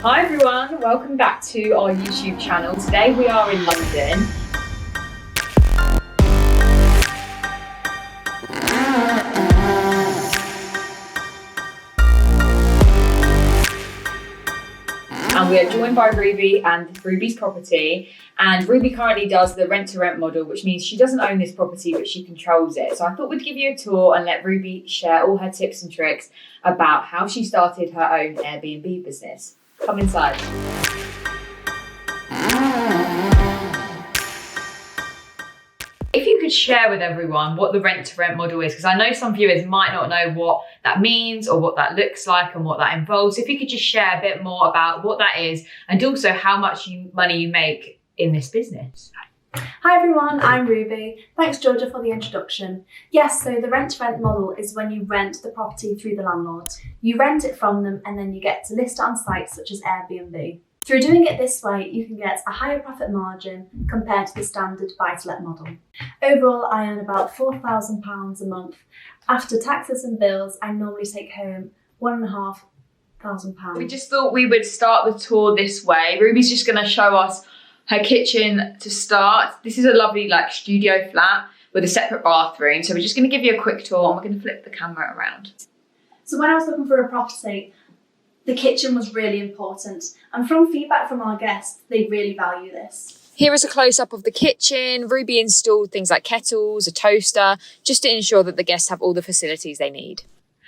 Hi everyone, welcome back to our YouTube channel. Today we are in London. And we are joined by Ruby and Ruby's property. And Ruby currently does the rent-to-rent model, which means she doesn't own this property, but she controls it. So I thought we'd give you a tour and let Ruby share all her tips and tricks about how she started her own Airbnb business. Come inside. If you could share with everyone what the rent-to-rent model is, because I know some viewers might not know what that means or what that looks like and what that involves. If you could just share a bit more about what that is and also how much money you make in this business. Hi everyone, I'm Ruby. Thanks Georgia for the introduction. Yes, so the rent-to-rent model is when you rent the property through the landlord. You rent it from them and then you get to list it on sites such as Airbnb. Through doing it this way, you can get a higher profit margin compared to the standard buy-to-let model. Overall, I earn about £4,000 a month. After taxes and bills, I normally take home £1,500. We just thought we would start the tour this way. Ruby's just going to show us her kitchen to start. This is a lovely studio flat with a separate bathroom. So we're just going to give you a quick tour and we're going to flip the camera around. So when I was looking for a property, the kitchen was really important. And from feedback from our guests, they really value this. Here is a close-up of the kitchen. Ruby installed things like kettles, a toaster, just to ensure that the guests have all the facilities they need.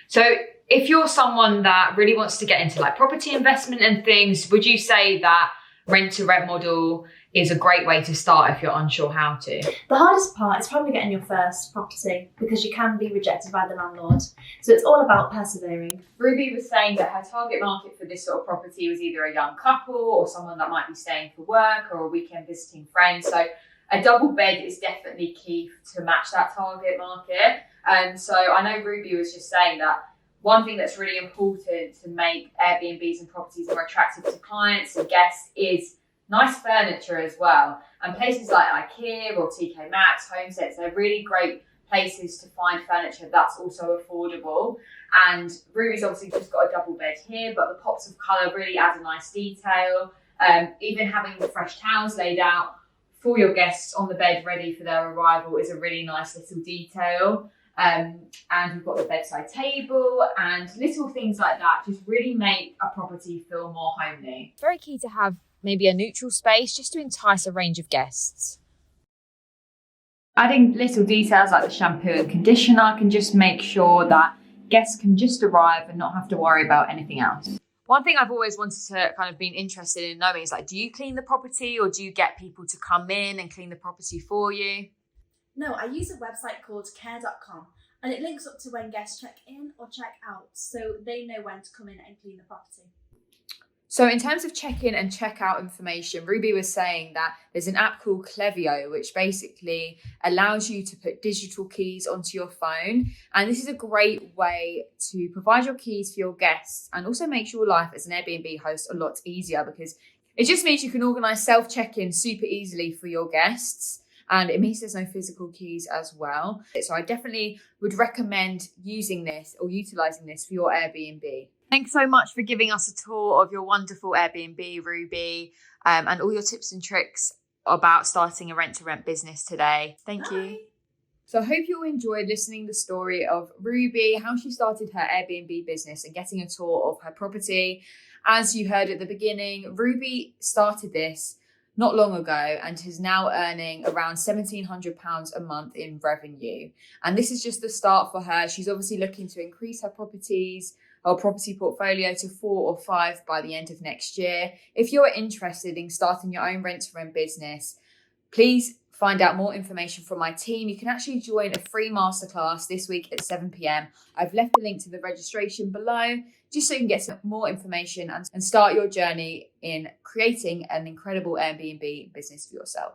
So if you're someone that really wants to get into property investment and things, would you say that rent-to-rent model is a great way to start if you're unsure how to? The hardest part is probably getting your first property because you can be rejected by the landlord. So it's all about persevering. Ruby was saying that her target market for this sort of property was either a young couple or someone that might be staying for work or a weekend visiting friend. So a double bed is definitely key to match that target market. And so I know Ruby was just saying that one thing that's really important to make Airbnbs and properties more attractive to clients and guests is nice furniture as well. And places like IKEA or TK Maxx, Homesteads, they're really great places to find furniture that's also affordable. And Ruby's obviously just got a double bed here, but the pops of colour really add a nice detail. Even having the fresh towels laid out for your guests on the bed ready for their arrival is a really nice little detail. And we've got the bedside table and little things like that just really make a property feel more homely. Very key to have maybe a neutral space just to entice a range of guests. Adding little details like the shampoo and conditioner can just make sure that guests can just arrive and not have to worry about anything else. One thing I've always wanted to been interested in knowing is do you clean the property or do you get people to come in and clean the property for you? No, I use a website called care.com and it links up to when guests check in or check out so they know when to come in and clean the property. So in terms of check-in and check-out information, Ruby was saying that there's an app called Clevio, which basically allows you to put digital keys onto your phone. And this is a great way to provide your keys for your guests and also makes your life as an Airbnb host a lot easier because it just means you can organise self-check-in super easily for your guests. And it means there's no physical keys as well. So I definitely would recommend using this or utilising this for your Airbnb. Thanks so much for giving us a tour of your wonderful Airbnb, Ruby, and all your tips and tricks about starting a rent-to-rent business today. Thank you. So I hope you all enjoyed listening to the story of Ruby, how she started her Airbnb business and getting a tour of her property. As you heard at the beginning, Ruby started this not long ago and is now earning around £1,700 a month in revenue. And this is just the start for her. She's obviously looking to increase her property portfolio to 4 or 5 by the end of next year. If you're interested in starting your own rent-to-rent business, please find out more information from my team. You can actually join a free masterclass this week at 7 p.m. I've left the link to the registration below just so you can get some more information and start your journey in creating an incredible Airbnb business for yourself.